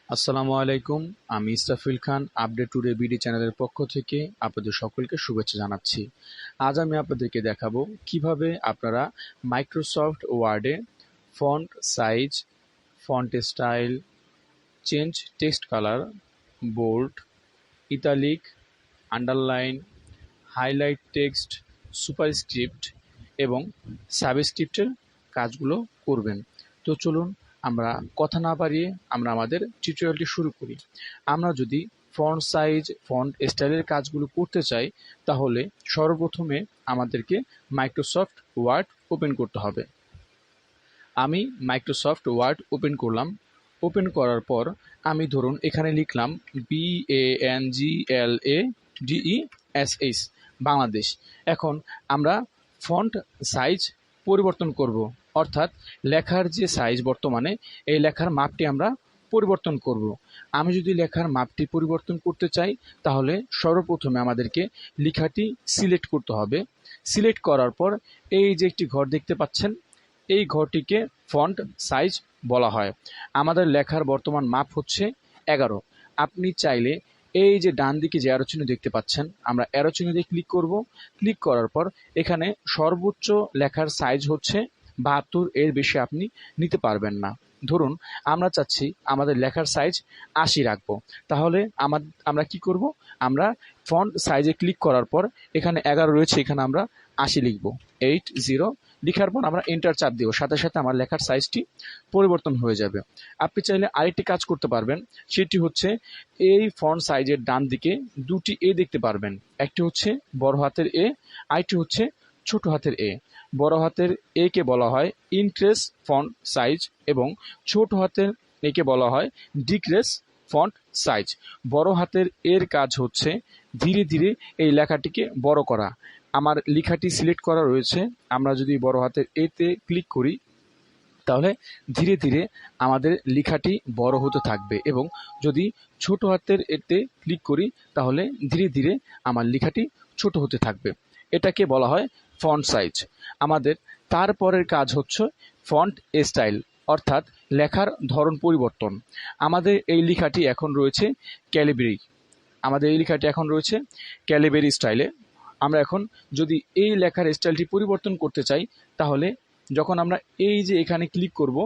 আসসালামু আলাইকুম। আমি ইস্তাফিল খান আপডেট টুডে বিডি চ্যানেলের পক্ষ থেকে আপনাদের সকলকে শুভেচ্ছা জানাচ্ছি। আজ আমি আপনাদেরকে দেখাবো কিভাবে আপনারা মাইক্রোসফট ওয়ার্ডে font size, font style, change text colour, bold, italic, underline, highlight text, superscript এবং সাবস্ক্রিপ্টের কাজগুলো করবেন। তো চলুন আমরা কথা না বাড়িয়ে আমরা আমাদের টিউটোরিয়ালটি শুরু করি। আমরা যদি ফন্ট সাইজ, ফন্ট স্টাইলের কাজগুলো করতে চাই তাহলে সর্বপ্রথমে আমাদেরকে মাইক্রোসফট ওয়ার্ড ওপেন করতে হবে। আমি মাইক্রোসফট ওয়ার্ড ওপেন করলাম। ওপেন করার পর আমি ধরুন এখানে লিখলাম BANGLADESH বাংলাদেশ। এখন আমরা ফন্ট সাইজ পরিবর্তন করব, অর্থাৎ লেখার যে সাইজ বর্তমানে এই লেখার মাপটি আমরা পরিবর্তন করব। আমি যদি লেখার মাপটি পরিবর্তন করতে চাই তাহলে সর্বপ্রথমে আমাদেরকে লেখাটি সিলেক্ট করতে হবে। সিলেক্ট করার পর এই যে একটি ঘর দেখতে পাচ্ছেন, এই ঘরটিকে ফন্ট সাইজ বলা হয়। আমাদের লেখার বর্তমান মাপ হচ্ছে 11। আপনি চাইলে এই যে ডান দিকে যে অ্যারো চিহ্ন দেখতে পাচ্ছেন, আমরা অ্যারো চিহ্ন দিয়ে ক্লিক করব। ক্লিক করার পর এখানে সর্বোচ্চ লেখার সাইজ হচ্ছে 72, এর বেশি আপনি নিতে পারবেন না। ধরুন আমরা চাচ্ছি আমাদের লেখার সাইজ 80 রাখবো, তাহলে আমরা কি করব, আমরা ফন্ট সাইজে ক্লিক করার পর এখানে 11 রয়েছে, এখানে আমরা 80 লিখব। 80 লিখার পর আমরা এন্টার চাপ দিব, সাথে সাথে আমার লেখার সাইজটি পরিবর্তন হয়ে যাবে। আপনি চাইলে আরেকটি কাজ করতে পারবেন, সেটি হচ্ছে এই ফন্ট সাইজের ডান দিকে দুটি এ দেখতে পারবেন। একটি হচ্ছে বড় হাতের এ, আরেকটি হচ্ছে ছোট হাতের এ। বড় হাতের এ কে বলা হয় ইনক্রিজ ফন্ট সাইজ এবং ছোট হাতের এ কে বলা হয় ডিক্রিজ ফন্ট সাইজ। বড় হাতের এর কাজ হচ্ছে ধীরে ধীরে এই লেখাটিকে বড় করা। আমার লেখাটি সিলেক্ট করা রয়েছে, আমরা যদি বড় হাতের এতে ক্লিক করি তাহলে ধীরে ধীরে আমাদের লেখাটি বড় হতে থাকবে, এবং যদি ছোট হাতের এতে ক্লিক করি তাহলে ধীরে ধীরে আমার লেখাটি ছোট হতে থাকবে। এটাকে বলা হয় ফন্ট সাইজ। আমাদের তারপরের কাজ হচ্ছে ফন্ট স্টাইল, অর্থাৎ লেখার ধরন পরিবর্তন। আমাদের এই লেখাটি এখন রয়েছে ক্যালিব্রি, আমাদের এই লেখাটি এখন রয়েছে ক্যালিব্রি স্টাইলে। আমরা এখন যদি এই লেখার স্টাইলটি পরিবর্তন করতে চাই তাহলে যখন আমরা এই যে এখানে ক্লিক করব,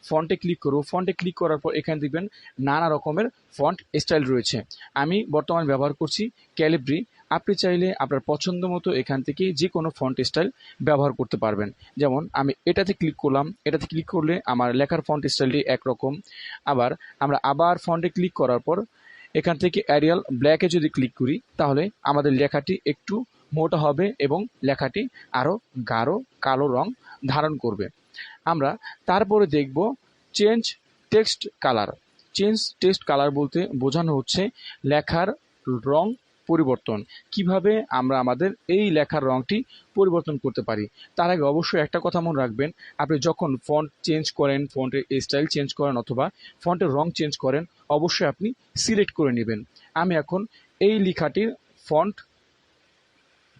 ফন্টে ক্লিক করব, ফন্টে ক্লিক করার পর এখানে দেখবেন নানা রকমের ফন্ট স্টাইল রয়েছে। আমি বর্তমান ব্যবহার করছি ক্যালিব্রি। আপনি চাইলে আপনার পছন্দ মতো এখান থেকে যে কোনো ফন্ট স্টাইল ব্যবহার করতে পারবেন। যেমন আমি এটাতে ক্লিক করলাম, এটাতে ক্লিক করলে আমার লেখার ফন্ট স্টাইলটি একরকম। আবার আমরা আবার ফন্টে ক্লিক করার পর এখান থেকে অ্যারিয়াল ব্ল্যাকে যদি ক্লিক করি তাহলে আমাদের লেখাটি একটু মোটা হবে এবং লেখাটি আরও গাঢ় কালো রং ধারণ করবে। আমরা তারপরে দেখব change text colour. Change text colour বলতে বোঝানো হচ্ছে লেখার রং পরিবর্তন। কিভাবে আমরা আমাদের এই লেখার রংটি পরিবর্তন করতে পারি। তার আগে অবশ্যই একটা কথা মনে রাখবেন, আপনি যখন ফন্ট চেঞ্জ করেন, ফন্টের স্টাইল চেঞ্জ করেন অথবা ফন্টের রং চেঞ্জ করেন, অবশ্যই আপনি সিলেক্ট করে নেবেন। আমি এখন এই লেখাটির ফন্ট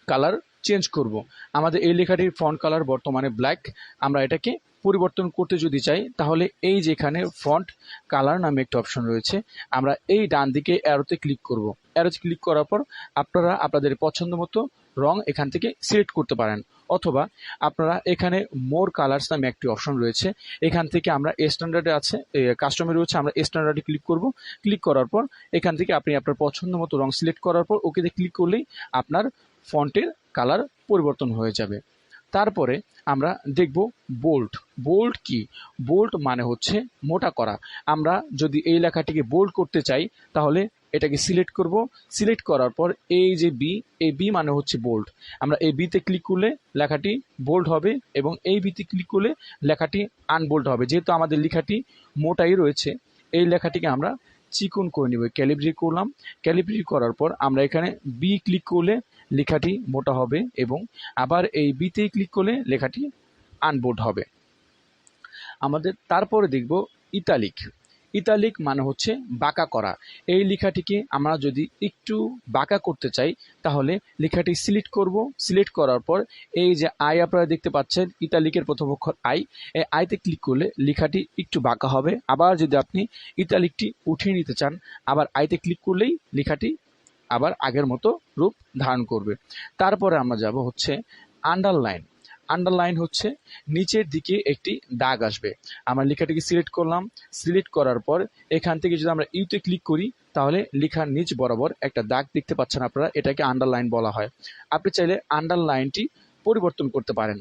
কালার চেঞ্জ করব। আমাদের এই লেখাটির ফন্ট কালার বর্তমানে ব্ল্যাক। আমরা এটাকে পরিবর্তন করতে যদি চাই তাহলে এই যেখানে ফন্ট কালার নামে একটা অপশন রয়েছে, আমরা এই ডান দিকে অ্যারোতে ক্লিক করব। অ্যারোতে ক্লিক করার পর আপনারা আপনাদের পছন্দ মতো রং এখান থেকে সিলেক্ট করতে পারেন, অথবা আপনারা এখানে মোর কালার্স নামে একটি অপশন রয়েছে, এখান থেকে আমরা স্ট্যান্ডার্ডে আছে, কাস্টমে রয়েছে, আমরা স্ট্যান্ডার্ডে ক্লিক করব। ক্লিক করার পর এখান থেকে আপনি আপনার পছন্দ মতো রং সিলেক্ট করার পর ওকেতে ক্লিক করলেই আপনার ফন্টের কালার পরিবর্তন হয়ে যাবে। তারপরে আমরা দেখব বোল্ড। বোল্ড কি? বোল্ড মানে হচ্ছে মোটা করা। আমরা যদি এই লেখাটিকে বোল্ড করতে চাই তাহলে এটাকে সিলেক্ট করব। সিলেক্ট করার পর এই যে বি, এই বি মানে হচ্ছে বোল্ড। আমরা এই বিতে ক্লিক করলে লেখাটি বোল্ড হবে এবং এই বিতে ক্লিক করলে লেখাটি আনবোল্ড হবে। যেহেতু আমাদের লেখাটি মোটাই রয়েছে, এই লেখাটিকে আমরা চিকন করে নিব। ক্যালিব্রি করলাম। ক্যালিব্রি করার পর আমরা এখানে বি ক্লিক করলে লেখাটি মোটা হবে এবং আবার এই বিতে ক্লিক করলে লেখাটি আনবোল্ড হবে। আমাদের তারপরে দেখব ইতালিক। ইতালিক মানে হচ্ছে বাঁকা করা। এই লেখাটিকে আমরা যদি একটু বাঁকা করতে চাই তাহলে লেখাটি সিলেক্ট করব। সিলেক্ট করার পর এই যে আই আপনারা দেখতে পাচ্ছেন, ইতালিকের প্রথম অক্ষর আই, এই আইতে ক্লিক করলে লেখাটি একটু বাঁকা হবে। আবার যদি আপনি ইতালিকটি উঠিয়ে নিতে চান, আবার আইতে ক্লিক করলেই লেখাটি আবার আগের মতো রূপ ধারণ করবে। তারপরে আমরা যাব হচ্ছে আন্ডারলাইন। আন্ডারলাইন হচ্ছে নিচের দিকে একটি দাগ আসবে। আমরা লেখাটিকে সিলেক্ট করলাম। সিলেক্ট করার পর এখান থেকে যদি আমরা ইউতে ক্লিক করি তাহলে লেখার নিচ বরাবর একটা দাগ দেখতে পাচ্ছেন আপনারা, এটাকে আন্ডারলাইন বলা হয়। আপনি চাইলে আন্ডারলাইনটি পরিবর্তন করতে পারেন।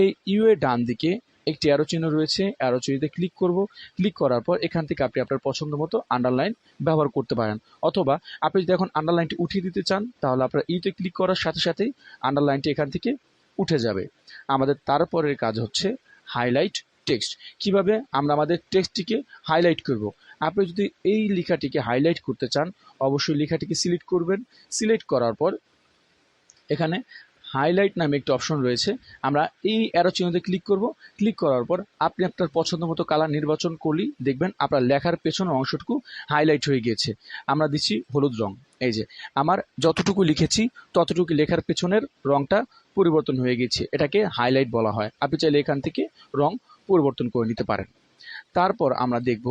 এই ইউ এর ডান দিকে একটি অ্যারো চিহ্ন রয়েছে, অ্যারো চিহ্নতে ক্লিক করব। ক্লিক করার পর এখান থেকে আপনি আপনার পছন্দ মতো আন্ডারলাইন ব্যবহার করতে পারেন, অথবা আপনি যদি এখন আন্ডারলাইনটি উঠিয়ে দিতে চান তাহলে আপনার ইউতে ক্লিক করার সাথে সাথেই আন্ডারলাইনটি এখান থেকে উঠে যাবে। আমাদের তারপরের কাজ হচ্ছে হাইলাইট টেক্সট। কিভাবে আমরা আমাদের টেক্সটটিকে হাইলাইট করব। আপনি যদি এই লেখাটিকে হাইলাইট করতে চান অবশ্যই লেখাটিকে সিলেক্ট করবেন। সিলেক্ট করার পর এখানে হাইলাইট নামে একটি অপশন রয়েছে, আমরা এই অ্যারো চিহ্নতে ক্লিক করব। ক্লিক করার পর আপনি আপনার পছন্দ মতো কালার নির্বাচন করলেই দেখবেন আপনার লেখার পেছনের অংশটুকু হাইলাইট হয়ে গিয়েছে। আমরা দিচ্ছি হলুদ রং। এই যে আমার যতটুকু লিখেছি ততটুকু লেখার পেছনের রংটা পরিবর্তন হয়ে গেছে, এটাকে হাইলাইট বলা হয়। আপনি চাইলে এখান থেকে রং পরিবর্তন করে নিতে পারেন। তারপর আমরা দেখব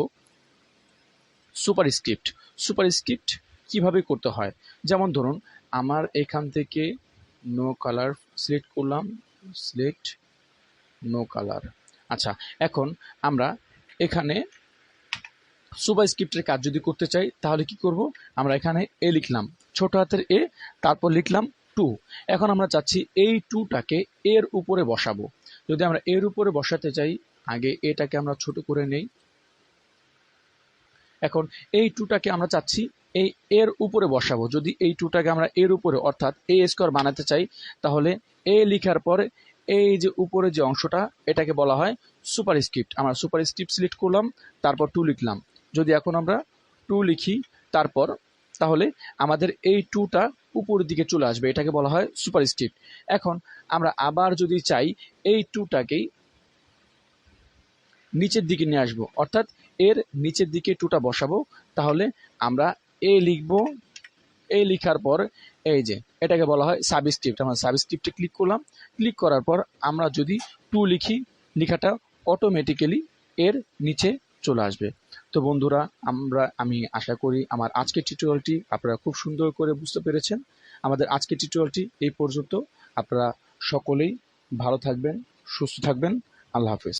সুপারস্ক্রিপ্ট। সুপারস্ক্রিপ্ট কিভাবে করতে হয়, যেমন ধরুন আমার এখান থেকে নো কালার সিলেক্ট করলাম, সিলেক্ট নো কালার। আচ্ছা, এখন আমরা এখানে সুপারস্ক্রিপ্টের কাজ যদি করতে চাই তাহলে কি করব, আমরা এখানে এ লিখলাম, ছোট হাতের এ, তারপর লিখলাম টু। এখন আমরা চাচ্ছি এই টুটাকে এর উপরে বসাবো। যদি আমরা এর উপরে বসাতে চাই আগে এটাকে আমরা ছোট করে নেই। এখন এই টুটাকে আমরা চাচ্ছি এই এর উপরে বসাবো। যদি এই টুটাকে আমরা এর উপরে অর্থাৎ এ স্কোয়ার বানাতে চাই তাহলে এ লিখার পরে এই যে উপরে যে অংশটা এটাকে বলা হয় সুপারস্ক্রিপ্ট। আমরা সুপারস্ক্রিপ্ট সিলেক্ট করলাম, তারপর টু লিখলাম। যদি এখন আমরা টু লিখি তারপর, তাহলে আমাদের এই টুটা উপরের দিকে চলে আসবে, এটাকে বলা হয় সুপারস্ক্রিপ্ট। এখন আমরা আবার যদি চাই এই টুটাকেই নিচের দিকে নিয়ে আসবো, অর্থাৎ এর নিচের দিকে টুটা বসাবো, তাহলে আমরা এ লিখব। এ লিখার পর এই যে এটাকে বলা হয় সাবস্ক্রিপ্ট। আমরা সাবস্ক্রিপ্টে ক্লিক করলাম। ক্লিক করার পর আমরা যদি টু লিখি লেখাটা অটোমেটিক্যালি এর নিচে চলে আসবে। তো বন্ধুরা, আমি আশা করি আমার আজকের টিউটোরিয়ালটি আপনারা খুব সুন্দর করে বুঝতে পেরেছেন। আমাদের আজকের টিউটোরিয়ালটি এই পর্যন্ত। আপনারা সকলেই ভালো থাকবেন, সুস্থ থাকবেন। আল্লাহ হাফেজ।